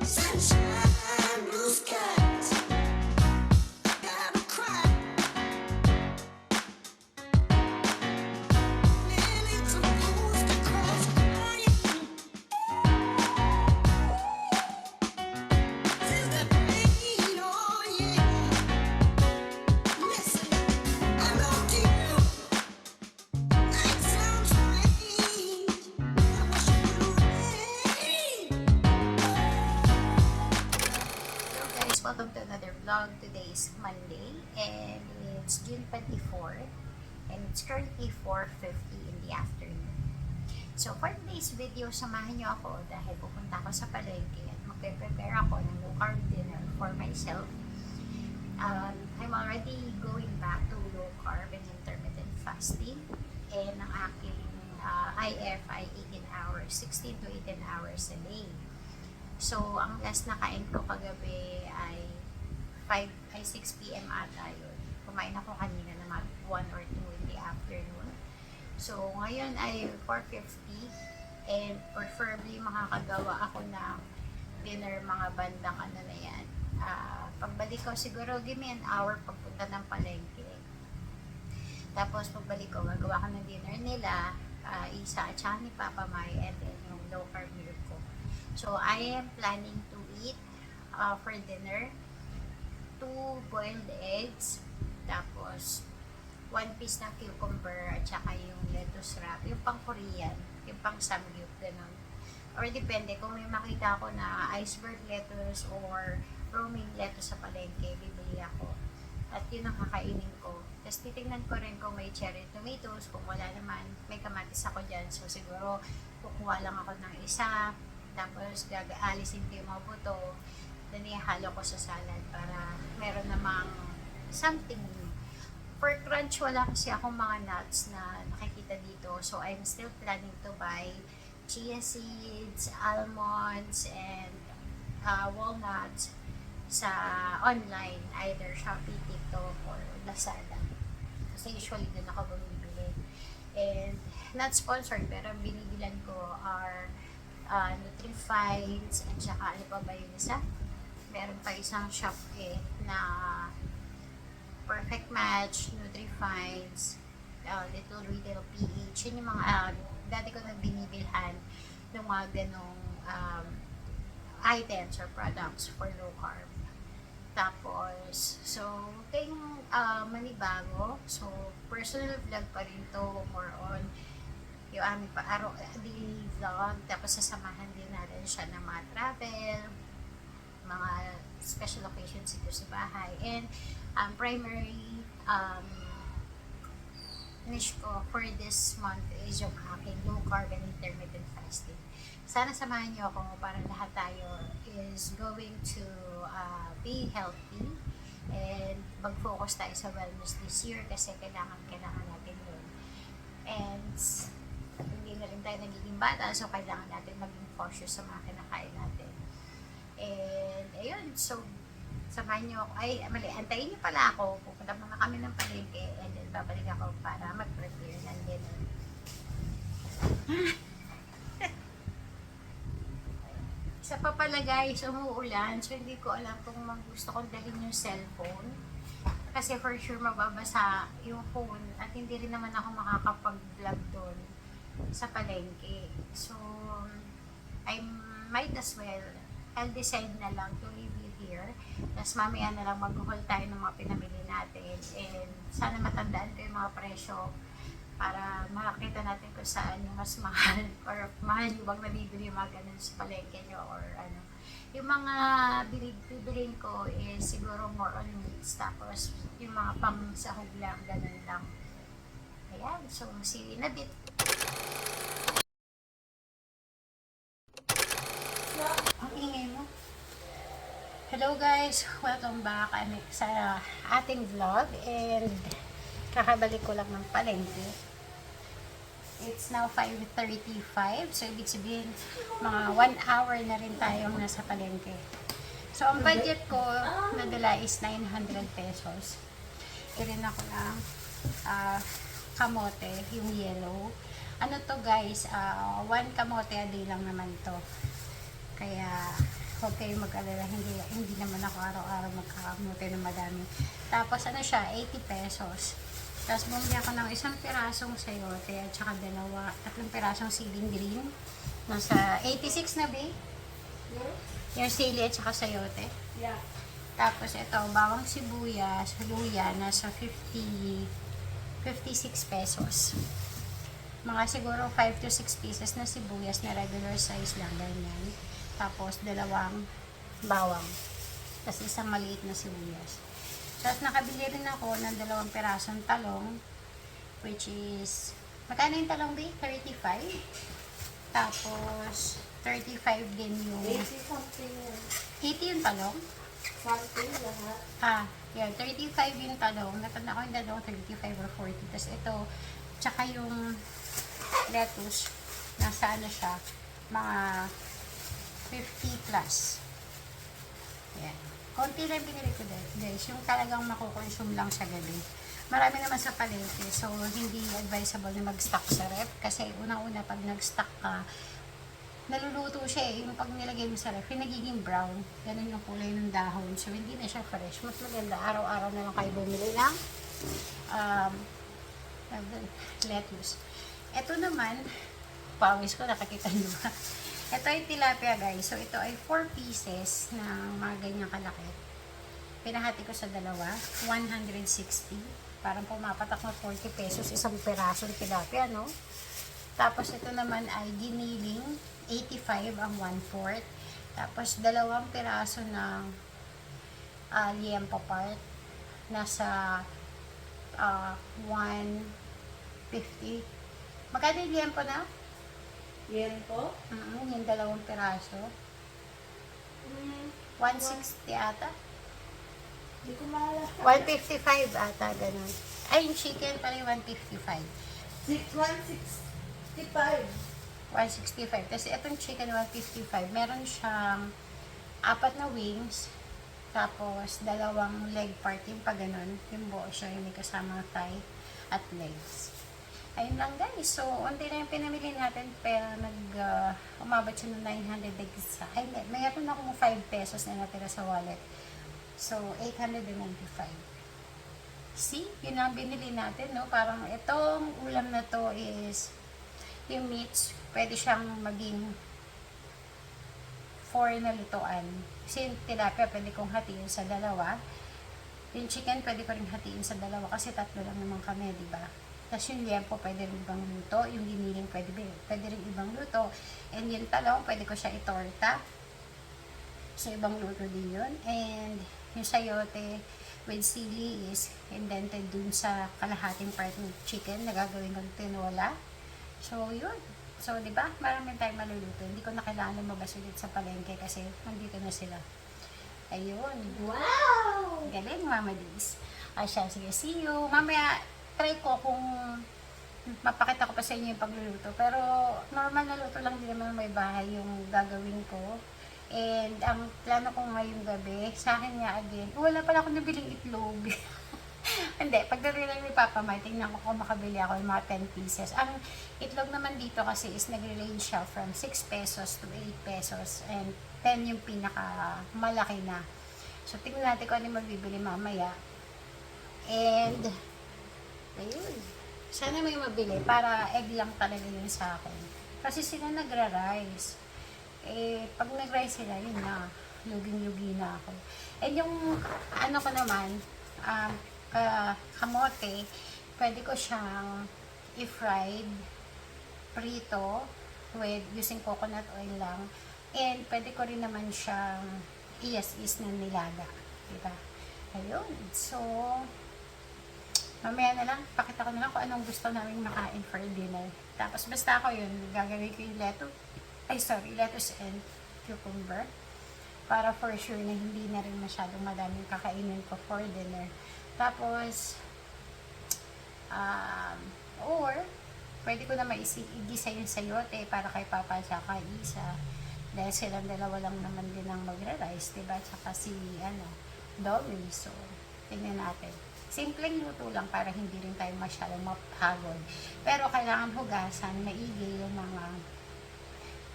Sunshine, blue skies, gotta cry. Lilies supposed to cross crying. Feel the pain, oh yeah. Listen, I love you. Night sounds strange. I wish it would rain. Hello guys, welcome to another vlog. Today is Monday and it's June 24th and it's currently 4:50 in the afternoon. So for today's video, samahan niyo ako dahil pupunta ako sa palengke at magpe-prepare ako ng low carb dinner for myself. I'm already going back to low carb and intermittent fasting and ang aking IF ay 18 hours, 16 to 18 hours a day. So, ang last na kain ko kagabi ay 6 p.m. ata yun. Kumain ako kanina naman 1 or 2 in the afternoon. So, ngayon ay 4:50 and preferably makakagawa ako ng dinner mga bandang ano na yan. Pagbalik ko siguro, give me an hour pagpunta ng palengke. Tapos pagbalik ko, gagawa ko ng dinner nila, isa at saka ni Papa Mai and then yung low carb meal ko. So, I am planning to eat for dinner 2 boiled eggs, tapos 1 piece na cucumber, at saka yung lettuce wrap, yung pang Korean, yung pang samgyup, ganun. Or depende, kung may makita ako na iceberg lettuce or romaine lettuce sa palengke, bibili ako. At yun ang kakainin ko. Tapos titignan ko rin kung may cherry tomatoes, kung wala naman, may kamatis ako dyan. So siguro, kukuha lang ako ng isa, tapos gagaalisin ko yung mga buto, then ihalo ko sa salad para meron namang something new. For crunch, wala kasi akong mga nuts na nakikita dito. So, I'm still planning to buy chia seeds, almonds, and walnuts sa online, either Shopee, TikTok, or Lazada. Kasi usually doon ako bumibili. And not sponsored, pero binibilan ko are Nutrifieds, at saka ano pa ba yung isa? Meron pa isang shop na Perfect Match, Nutrifieds, Little Retail PH. Yun yung mga dati ko na binibilhan ng mga ganong items or products for low carb. Tapos, so, kayong manibago. So, personal vlog pa rin to, more on yung aming daily vlog, tapos sasamahan din natin siya ng mga travel, mga special occasions dito sa bahay, and primary niche ko for this month is yung aking low carb and intermittent fasting. Sana samahan niyo ako para lahat tayo is going to be healthy and mag-focus tayo sa wellness this year kasi kailangan natin yun. And hindi na rin tayo nagiging bata, so kailangan natin maging cautious sa mga kinakain natin. And ayun, so samahan nyo ako, antayin nyo pala ako, pupunta muna kami ng palengke and then babalik ako para mag-prepare ng dinner. Isa pa pala guys, umuulan, so hindi ko alam kung gusto kong dalhin yung cellphone. Kasi for sure mababasa yung phone at hindi rin naman ako makakapag-vlog doon sa palengke. So, I might as well, I'll decide na lang to leave it here. Tapos mamaya na lang mag-haul tayo ng mga pinamili natin. And sana matandaan ko yung mga presyo para makakita natin kung saan yung mas mahal or mahal yung bang nabibili yung mga ganun sa palengke nyo or ano. Yung mga bibilin ko is siguro more on meats, tapos yung mga pang sahog lang, ganun lang. Ayan, so see you in a bit. Ang ingay mo. Hello guys, welcome back sa ating vlog and kakabalik ko lang ng palengke. It's now 5:35, so ibig sabihin mga 1 hour na rin tayong nasa palengke. So ang budget ko nadala is 900 pesos. Irin ako ng kamote, yung yellow. Ano to guys, 1 kamote a day lang naman to. Kaya, huwag kayong mag-alala, hindi naman ako araw-araw magkakamote ng madami. Tapos ano siya, 80 pesos. Tapos bumili ako ng isang pirasong sayote at saka tatlong pirasong siling green. Nasa 86 na ba? Yung sili at saka sayote. Yeah. Tapos ito, bawang sibuyas, luya, nasa 56 pesos. Mga siguro 5 to 6 pieces na sibuyas na regular size lang, ganyan. Tapos dalawang bawang. Tapos isang maliit na sibuyas. Tapos nakabili rin ako ng 2 pirasong talong, which is, magkano yung talong ba? 35. Tapos 35 din yung 80 something yan. 80 yung talong. Something lahat. Yan, 35 yung talong. Natanda ko yung dalawang 35 or 40. Tapos ito, tsaka yung lettuce, nasa ano siya, mga 50 plus. Yan. Konti lang binili ko guys. Yung talagang makukonsume lang sa gabi. Marami naman sa palengke. So, hindi advisable na mag-stock sa ref. Kasi unang-una, pag nag-stock ka, naluluto siya eh. Yung pag nilagay mo sa ref, yung nagiging brown. Ganun yung kulay ng dahon. So, hindi na siya fresh. Mas maganda, araw-araw na lang kayo bumili ng lettuce. Ito naman, pawis ko, nakakita nyo ba? Ito ay tilapia guys. So, ito ay 4 pieces na mga ganyang kalaki. Pinahati ko sa dalawa, 160. Parang pumapatak na 40 pesos isang perasong tilapia, no? Tapos, ito naman ay giniling, 85 ang 1/4. Tapos, 2 piraso ng liempo part. Nasa 150. Magkano yung liempo na? Yan po? Yung 2 piraso. 160 ata. Hindi ko maalala. 155 ata, ganun. Ay, yung chicken pala yung 155. 165. 165. Kasi itong chicken 155, meron siyang 4 na wings, tapos 2 leg part, yung pa ganun. Yung buo siya, yung may kasama thigh at legs. Ayun lang guys. So, unti na yung pinamili natin, pero umabot siya ng 900 isa. Ay, mayroon akong 5 pesos na natira sa wallet. So, 895. See? Yun ang binili natin, no? Parang itong ulam na to is, yung meats, pwede siyang maging 4 na lutuan. Kasi yung tilapia, pwede kong hatiin sa 2. Yung chicken, pwede ko rin hatiin sa 2 kasi 3 lang naman kami, di ba? Tapos yung liempo, pwede rin ibang luto. Yung giniling, pwede rin ibang luto. And yung talong, pwede ko siya itorta. So, ibang luto din yun. And yung sayote with sili is indented dun sa kalahating part ng chicken na gagawin kong tinola. So, yun. So, di ba? Marami tayong maluluto. Hindi ko na kailangan lumabas ulit sa palengke kasi nandito na sila. Ayun. Wow! Galing, Mama Diz. Siya, sige, see you. Mamaya, try ko kung mapakita ko pa sa inyo yung pagluluto. Pero, normal na luto lang din naman may bahay yung gagawin ko. And, ang plano ko ngayong gabi, sa akin nga again, wala pala akong nabiling itlog. Hindi, pagdating lang ni Papa May, tingnan ko kung makabili ako ng mga 10 pieces. Ang itlog naman dito kasi is nagre-range siya from 6 pesos to 8 pesos. And 10 yung pinaka malaki na. So, tingnan natin kung ano yung mabibili mamaya. And, ayun. Sana may mabili para egg lang talaga yun sa akin. Kasi sila nagra-rice. Pag nag-rice sila, yun na. Luging-lugi na ako. And yung, ano ko naman, kamote, pwede ko siyang i-fried, prito, with using coconut oil lang. And pwede ko rin naman siyang i-is na nilaga. Diba? Ayun. So, mamaya na lang, pakita ko na lang kung anong gusto namin makain for dinner. Tapos basta ako yun, gagawin ko yung lettuce and cucumber. Para for sure na hindi na rin masyadong madaming kakainin ko for dinner. Tapos, or, pwede ko na igisa yung sayote para kay Papa at kay Isa. Dahil silang dalawa lang naman din ang magra-rice, diba? Tsaka si, Dominic. So, tingnan natin. Simpleng luto lang para hindi rin tayo masyadong mapagod. Pero kailangan hugasan maigi yung mga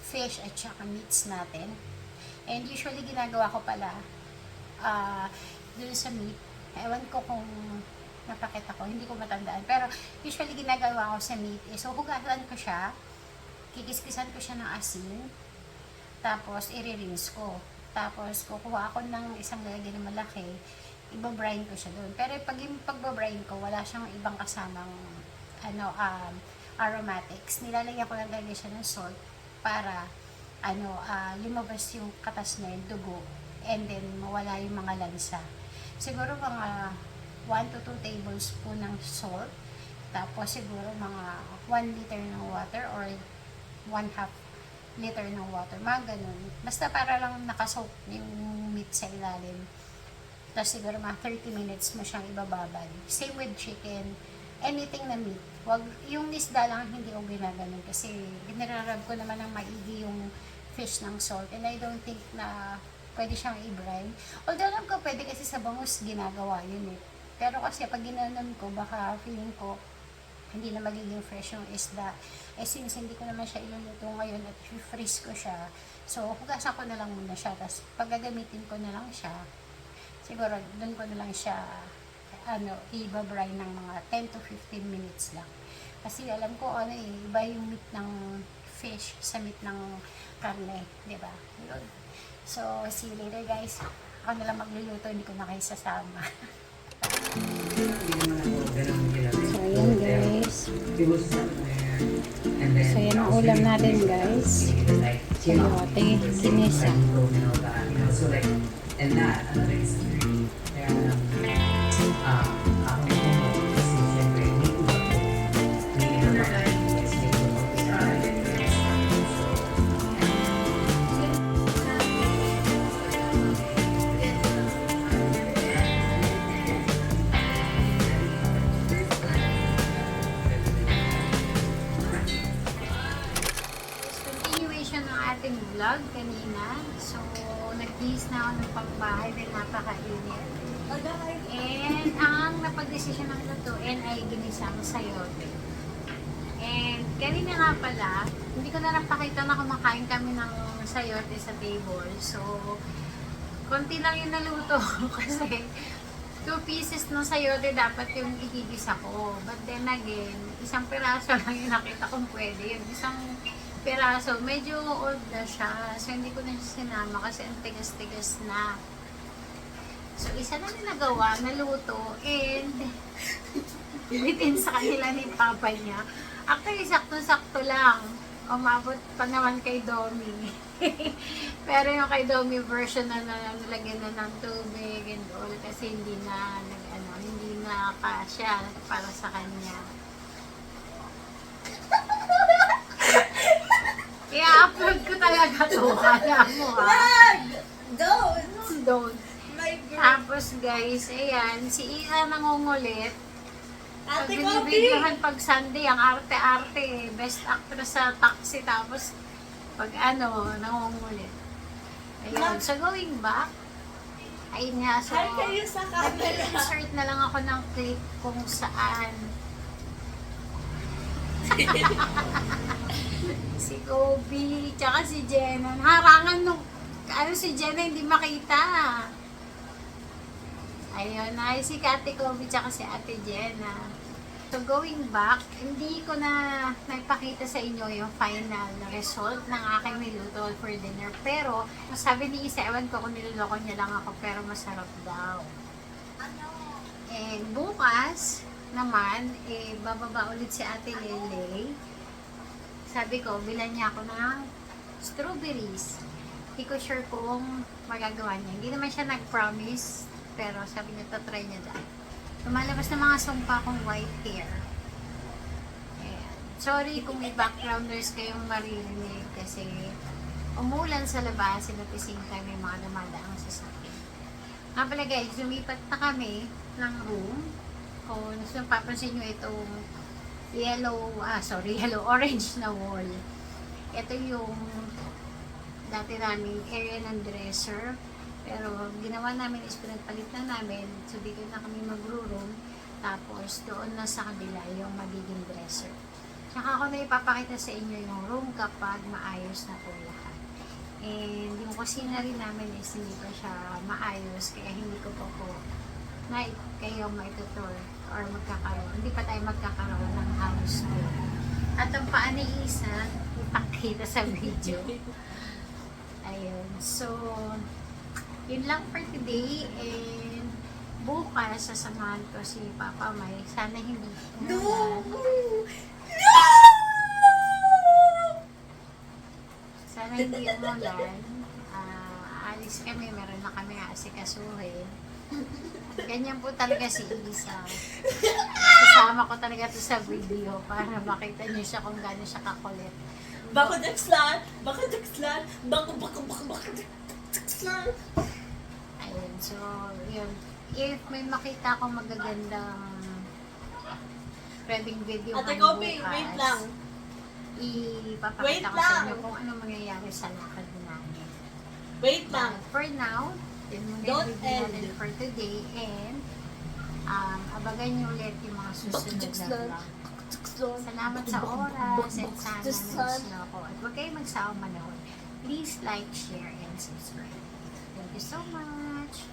fish at saka meats natin. And usually ginagawa ko pala dun sa meat, ewan ko kung napakita ko, hindi ko matandaan. Pero usually ginagawa ko sa meat is, so hugasan ko siya, kikiskisan ko siya ng asin, tapos i-rinse ko. Tapos kukuha ako ng isang lalagyan na malaki, ibabrine ko siya doon. Pero pag yung pagbabrine ko, wala siyang ibang kasamang aromatics. Nilalagyan ko lang talaga siya ng salt para lumabas yung katas na yung dugo, and then mawala yung mga lansa. Siguro mga 1 to 2 tablespoon ng salt, tapos siguro mga 1 liter ng water or 1/2 liter ng water, mga ganun. Basta para lang nakasoak yung meat sa ilalim. Tapos siguro mga 30 minutes mo siyang ibababad. Same with chicken, anything na meat. Wag, yung isda lang hindi ko ginaganon kasi ginararab ko naman ng maigi yung fish ng salt, and I don't think na pwede siyang i-brine. Although alam ko pwede kasi sa bangus ginagawa yun eh. Pero kasi pag ginanon ko, baka feeling ko hindi na magiging fresh yung isda. Eh since hindi ko naman siya iluluto ngayon at freeze ko siya, so hugasan ko na lang muna siya. Tapos pag gagamitin ko na lang siya, siguro doon ko na lang siya i-brine ng mga 10 to 15 minutes lang. Kasi alam ko iba yung meat ng fish sa meat ng karne, di ba? So, see you later guys. Ako na lang magluluto, hindi ko na kayo sasama. So, ayan guys. So, yan ang ulam natin guys. Sayote, kinesa. And that, another is ako kasi siyempre, hindi ko Continuation ng ating vlog kanina. So, nag-bihis na ako ng pangbahay dahil napakainit. And ang napag-desisyon ng lutuin ay ginisang sayote. And kanina nga pala, hindi ko na napakita na kumakain kami ng sayote sa table. So, konti lang yung naluto kasi 2 pieces ng sayote dapat yung igigisa ko. But then again, isang piraso lang yung nakita kong pwede. Yung isang piraso, medyo old na siya. So, hindi ko na siya sinama kasi ang tigas-tigas na. So, isa na nagawa, naluto, and bitin sa kanila ni Papa niya. Actually, sakto-sakto lang. Umabot pa naman kay Domi. Pero yung kay Domi version na nalagyan na ng tubig and all kasi hindi na kasya para sa kanya. I-upload ko talaga to. Kala mo ha. Don't. Tapos guys, ayan, si Ina nangungulit. Pag binibidyohan pag Sunday, ang arte-arte, best actress sa taxi, tapos pag nangungulit. Ayun, so going back, ayun nga, so nag-insert na lang ako ng clip kung saan si Kobe, tsaka si Jenna, harangan nung, si Jenna hindi makita. Ayun, ay si Ate Kobe tsaka si Ate Jenna. So going back, hindi ko na nagpakita sa inyo yung final result ng aking niluto for dinner. Pero, sabi ni Isa, ewan ko kung niloloko niya lang ako, pero masarap daw. And bukas naman, bababa ulit si Ate Lele. Sabi ko, bilan niya ako ng strawberries. Hindi ko sure kung magagawa niya. Hindi naman siya nag-promise, pero sabi niya, tatry niya dahil. Lumalabas na mga sumpa kong white hair. Ayan. Sorry kung may backgrounders kayong maririnig kasi umulan sa labas, sinapising kami mga dumadaang sasakyan. Nga pala guys, lumipat na kami ng room. Kung napapansin nyo itong orange na wall. Ito yung dati naming area ng dresser. Pero ginawa namin is pinagpalit na namin. So dito na kami mag-room. Tapos doon na sa kabila yung magiging dresser. Tsaka ako na ipapakita sa inyo yung room kapag maayos na po lahat. And yung kusina rin namin is hindi pa siya maayos. Kaya hindi ko pa po na kayo maitutur or magkakaroon. Hindi pa tayo magkakaroon ng house tour. At ang paa ni Isa, ipakita sa video. Ayun. So, yun lang for today. And bukas, sasamahan ko si Papa May. Sana hindi. Sana hindi umulan. Alis kami, meron na kami asikasuhin. Ganyan po talaga si Isa. Kasama ko talaga to sa video para makita niyo siya kung gaano siya kakulit. Bako Dexlan! Bako Dexlan! Bako Dexlan! Ayun, so, yun. If may makita akong magagandang pwedeng video Ate Kobe, wait lang. Wait ipapakita ko sa lang. inyo kung ano mangyayari sa lakad namin. Wait lang. But for now, yun muna yung Don't video end. natin for today. And, abagan nyo ulit yung mga susunod na vlog. Salamat sa oras and sana nagustuhan ako. At huwag kayong magsawang manood. Please like, share, and subscribe. Thank you so much.